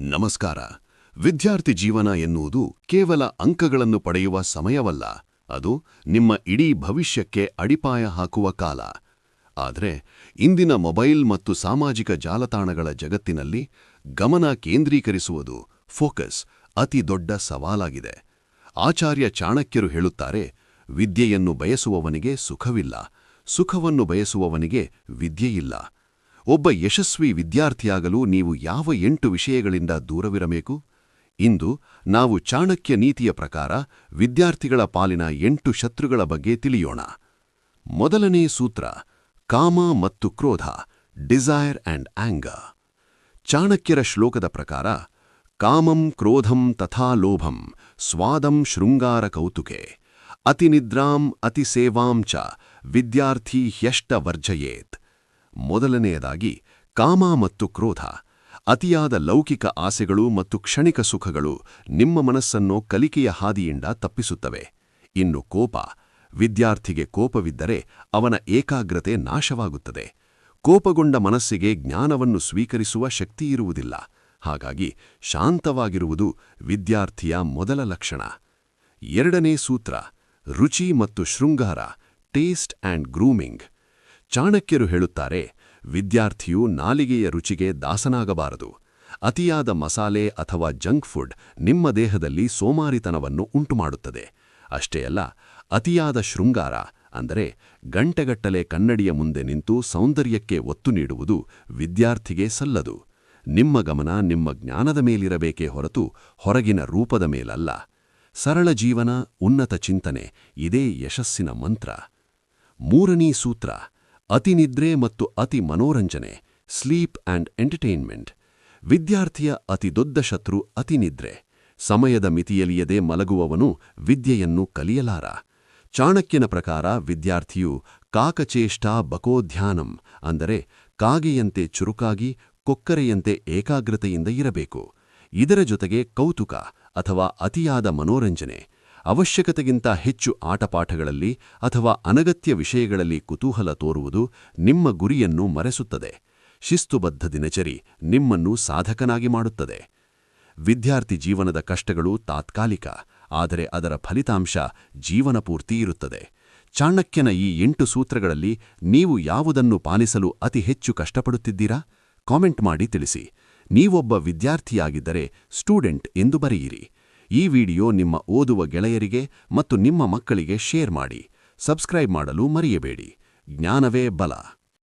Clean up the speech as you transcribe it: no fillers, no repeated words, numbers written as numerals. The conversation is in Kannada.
ನಮಸ್ಕಾರ. ವಿದ್ಯಾರ್ಥಿ ಜೀವನ ಎನ್ನುವುದು ಕೇವಲ ಅಂಕಗಳನ್ನು ಪಡೆಯುವ ಸಮಯವಲ್ಲ, ಅದು ನಿಮ್ಮ ಇಡೀ ಭವಿಷ್ಯಕ್ಕೆ ಅಡಿಪಾಯ ಹಾಕುವ ಕಾಲ. ಆದರೆ ಇಂದಿನ ಮೊಬೈಲ್ ಮತ್ತು ಸಾಮಾಜಿಕ ಜಾಲತಾಣಗಳ ಜಗತ್ತಿನಲ್ಲಿ ಗಮನ ಕೇಂದ್ರೀಕರಿಸುವುದು ಫೋಕಸ್ ಅತಿ ದೊಡ್ಡ ಸವಾಲಾಗಿದೆ. ಆಚಾರ್ಯ ಚಾಣಕ್ಯರು ಹೇಳುತ್ತಾರೆ, ವಿದ್ಯೆಯನ್ನು ಬಯಸುವವನಿಗೆ ಸುಖವಿಲ್ಲ, ಸುಖವನ್ನು ಬಯಸುವವನಿಗೆ ವಿದ್ಯೆಯಿಲ್ಲ. ಒಬ್ಬ ಯಶಸ್ವಿ ವಿದ್ಯಾರ್ಥಿಯಾಗಲು ನೀವು ಯಾವ 8 ವಿಷಯಗಳಿಂದ ದೂರವಿರಬೇಕು? ಇಂದು ನಾವು ಚಾಣಕ್ಯ ನೀತಿಯ ಪ್ರಕಾರ ವಿದ್ಯಾರ್ಥಿಗಳ ಪಾಲಿನ 8 ಶತ್ರುಗಳ ಬಗ್ಗೆ ತಿಳಿಯೋಣ. ಮೊದಲನೇ ಸೂತ್ರ, ಕಾಮ ಮತ್ತು ಕ್ರೋಧ, ಡಿಸೈರ್ ಆ್ಯಂಡ್ ಆಂಗರ್. ಚಾಣಕ್ಯರ ಶ್ಲೋಕದ ಪ್ರಕಾರ, ಕಾಮಂ ಕ್ರೋಧಂ ತಥಾ ಲೋಭಂ ಸ್ವಾದಂ ಶೃಂಗಾರ ಕೌತುಕೆ ಅತಿನಿದ್ರಾಂ ಅತಿಸೇವಾಂ ಚ ವಿದ್ಯಾರ್ಥಿ ಹ್ಯಷ್ಟ ವರ್ಜಯೇತ್. ಮೊದಲನೆಯದಾಗಿ ಕಾಮ ಮತ್ತು ಕ್ರೋಧ. ಅತಿಯಾದ ಲೌಕಿಕ ಆಸೆಗಳು ಮತ್ತು ಕ್ಷಣಿಕ ಸುಖಗಳು ನಿಮ್ಮ ಮನಸ್ಸನ್ನು ಕಲಿಕೆಯ ಹಾದಿಯಿಂದ ತಪ್ಪಿಸುತ್ತವೆ. ಇನ್ನು ಕೋಪ. ವಿದ್ಯಾರ್ಥಿಗೆ ಕೋಪವಿದ್ದರೆ ಅವನ ಏಕಾಗ್ರತೆ ನಾಶವಾಗುತ್ತದೆ. ಕೋಪಗೊಂಡ ಮನಸ್ಸಿಗೆ ಜ್ಞಾನವನ್ನು ಸ್ವೀಕರಿಸುವ ಶಕ್ತಿಯಿರುವುದಿಲ್ಲ. ಹಾಗಾಗಿ ಶಾಂತವಾಗಿರುವುದು ವಿದ್ಯಾರ್ಥಿಯ ಮೊದಲ ಲಕ್ಷಣ. ಎರಡನೇ ಸೂತ್ರ, ರುಚಿ ಮತ್ತು ಶೃಂಗಾರ, ಟೇಸ್ಟ್ ಆ್ಯಂಡ್ ಗ್ರೂಮಿಂಗ್. ಚಾಣಕ್ಯರು ಹೇಳುತ್ತಾರೆ, ವಿದ್ಯಾರ್ಥಿಯು ನಾಲಿಗೆಯ ರುಚಿಗೆ ದಾಸನಾಗಬಾರದು. ಅತಿಯಾದ ಮಸಾಲೆ ಅಥವಾ ಜಂಕ್ ಫುಡ್ ನಿಮ್ಮ ದೇಹದಲ್ಲಿ ಸೋಮಾರಿತನವನ್ನು ಉಂಟುಮಾಡುತ್ತದೆ. ಅಷ್ಟೇ ಅಲ್ಲ, ಅತಿಯಾದ ಶೃಂಗಾರ ಅಂದರೆ ಗಂಟೆಗಟ್ಟಲೆ ಕನ್ನಡಿಯ ಮುಂದೆ ನಿಂತು ಸೌಂದರ್ಯಕ್ಕೆ ಒತ್ತು ನೀಡುವುದು ವಿದ್ಯಾರ್ಥಿಗೆ ಸಲ್ಲದು. ನಿಮ್ಮ ಗಮನ ನಿಮ್ಮ ಜ್ಞಾನದ ಮೇಲಿರಬೇಕೇ ಹೊರತು ಹೊರಗಿನ ರೂಪದ ಮೇಲಲ್ಲ. ಸರಳ ಜೀವನ, ಉನ್ನತ ಚಿಂತನೆ, ಇದೇ ಯಶಸ್ಸಿನ ಮಂತ್ರ. ಮೂರನೇ ಸೂತ್ರ, ಅತಿನಿದ್ರೆ ಮತ್ತು ಅತಿ ಮನೋರಂಜನೆ, ಸ್ಲೀಪ್ ಆ್ಯಂಡ್ ಎಂಟರ್ಟೈನ್ಮೆಂಟ್. ವಿದ್ಯಾರ್ಥಿಯ ಅತಿದೊಡ್ಡ ಶತ್ರು ಅತಿನಿದ್ರೆ. ಸಮಯದ ಮಿತಿಯಲಿಯದೆ ಮಲಗುವವನು ವಿದ್ಯೆಯನ್ನು ಕಲಿಯಲಾರ. ಚಾಣಕ್ಯನ ಪ್ರಕಾರ ವಿದ್ಯಾರ್ಥಿಯು ಕಾಕಚೇಷ್ಟಾ ಬಕೋಧ್ಯಾನಂ ಅಂದರೆ ಕಾಗೆಯಂತೆ ಚುರುಕಾಗಿ, ಕೊಕ್ಕರೆಯಂತೆ ಏಕಾಗ್ರತೆಯಿಂದ ಇರಬೇಕು. ಇದರ ಜೊತೆಗೆ ಕೌತುಕ ಅಥವಾ ಅತಿಯಾದ ಮನೋರಂಜನೆ, ಅವಶ್ಯಕತೆಗಿಂತ ಹೆಚ್ಚು ಆಟಪಾಠಗಳಲ್ಲಿ ಅಥವಾ ಅನಗತ್ಯ ವಿಷಯಗಳಲ್ಲಿ ಕುತೂಹಲ ತೋರುವುದು ನಿಮ್ಮ ಗುರಿಯನ್ನು ಮರೆಸುತ್ತದೆ. ಶಿಸ್ತುಬದ್ಧ ದಿನಚರಿ ನಿಮ್ಮನ್ನು ಸಾಧಕನಾಗಿ ಮಾಡುತ್ತದೆ. ವಿದ್ಯಾರ್ಥಿ ಜೀವನದ ಕಷ್ಟಗಳು ತಾತ್ಕಾಲಿಕ, ಆದರೆ ಅದರ ಫಲಿತಾಂಶ ಜೀವನಪೂರ್ತಿ ಇರುತ್ತದೆ. ಚಾಣಕ್ಯನ ಈ 8 ಸೂತ್ರಗಳಲ್ಲಿ ನೀವು ಯಾವುದನ್ನು ಪಾಲಿಸಲು ಅತಿ ಹೆಚ್ಚು ಕಷ್ಟಪಡುತ್ತಿದ್ದೀರಾ? ಕಾಮೆಂಟ್ ಮಾಡಿ ತಿಳಿಸಿ. ನೀವೊಬ್ಬ ವಿದ್ಯಾರ್ಥಿಯಾಗಿದ್ದರೆ ಸ್ಟೂಡೆಂಟ್ ಎಂದು ಬರೆಯಿರಿ. ಈ ವಿಡಿಯೋ ನಿಮ್ಮ ಓದುವ ಗೆಳೆಯರಿಗೆ ಮತ್ತು ನಿಮ್ಮ ಮಕ್ಕಳಿಗೆ ಶೇರ್ ಮಾಡಿ. ಸಬ್ಸ್ಕ್ರೈಬ್ ಮಾಡಲು ಮರೆಯಬೇಡಿ. ಜ್ಞಾನವೇ ಬಲ.